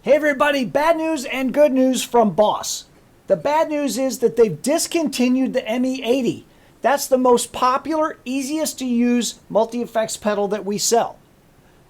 Hey everybody, bad news and good news from Boss. The bad news is that they've discontinued the ME-80. That's the most popular, easiest to use multi-effects pedal that we sell.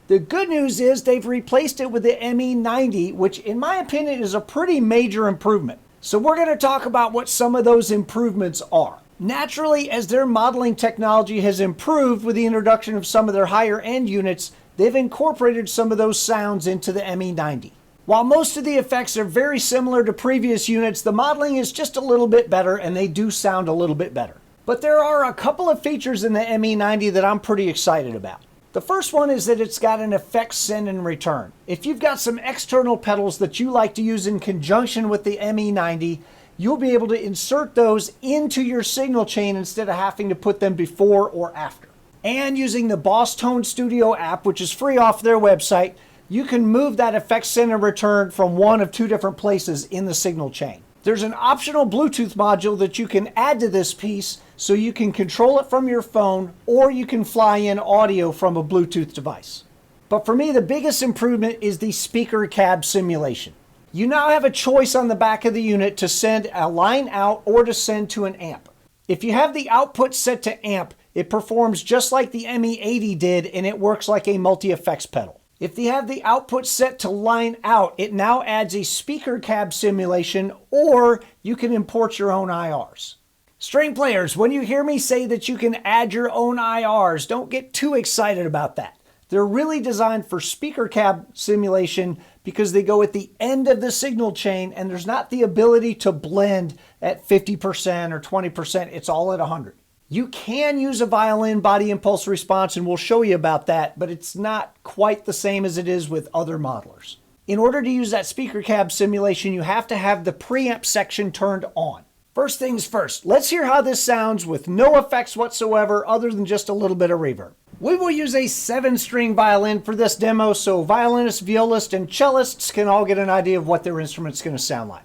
The good news is they've replaced it with the ME-90, which in my opinion is a pretty major improvement. So we're going to talk about what some of those improvements are. Naturally, as their modeling technology has improved with the introduction of some of their higher end units, they've incorporated some of those sounds into the ME-90. While most of the effects are very similar to previous units, the modeling is just a little bit better and they do sound a little bit better. But there are a couple of features in the ME-90 that I'm pretty excited about. The first one is that it's got an effect send and return. If you've got some external pedals that you like to use in conjunction with the ME-90, you'll be able to insert those into your signal chain instead of having to put them before or after. And using the Boss Tone Studio app, which is free off their website, you can move that effect send and return from one of two different places in the signal chain. There's an optional Bluetooth module that you can add to this piece so you can control it from your phone or you can fly in audio from a Bluetooth device. But for me, the biggest improvement is the speaker cab simulation. You now have a choice on the back of the unit to send a line out or to send to an amp. If you have the output set to amp, it performs just like the ME-80 did and it works like a multi-effects pedal. If you have the output set to line out, it now adds a speaker cab simulation, or you can import your own IRs. String players, when you hear me say that you can add your own IRs, don't get too excited about that. They're really designed for speaker cab simulation because they go at the end of the signal chain and there's not the ability to blend at 50% or 20%. It's all at 100. You can use a Violin body impulse response, and we'll show you about that, but it's not quite the same as it is with other modelers. In order to use that speaker cab simulation, you have to have the preamp section turned on. First things first, let's hear how this sounds with no effects whatsoever other than just a little bit of reverb. We will use a 7-string violin for this demo, so violinists, violists, and cellists can all get an idea of what their instrument's going to sound like.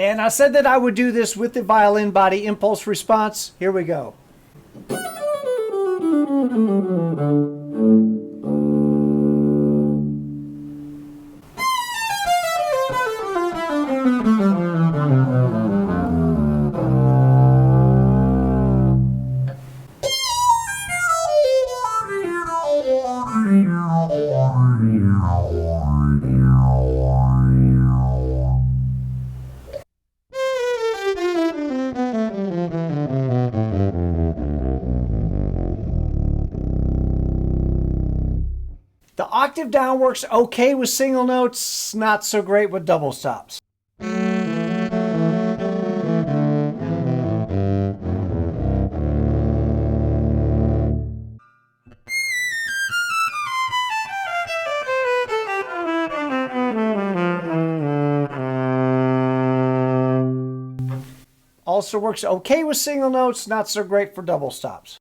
And I said that I would do this with the violin body impulse response. Here we go. The octave down works okay with single notes, not so great with double stops. Also works okay with single notes, not so great for double stops.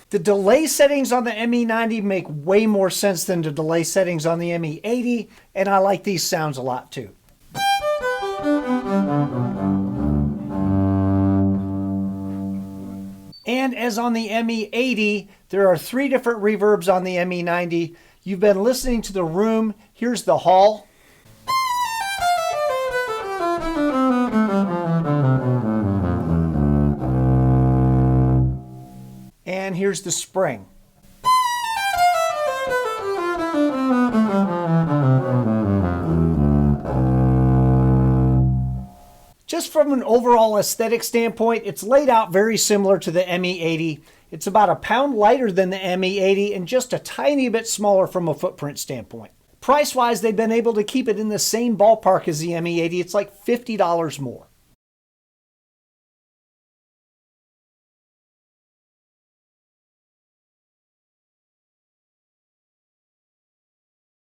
The delay settings on the ME-90 make way more sense than the delay settings on the ME-80, and I like these sounds a lot too. And as on the ME-80, There are 3 different reverbs on the ME-90. You've been listening to the room. Here's the hall. And here's the spring. Just from an overall aesthetic standpoint, it's laid out very similar to the ME-80. It's about a pound lighter than the ME-80 and just a tiny bit smaller from a footprint standpoint. Price-wise, they've been able to keep it in the same ballpark as the ME-80. It's like $50 more.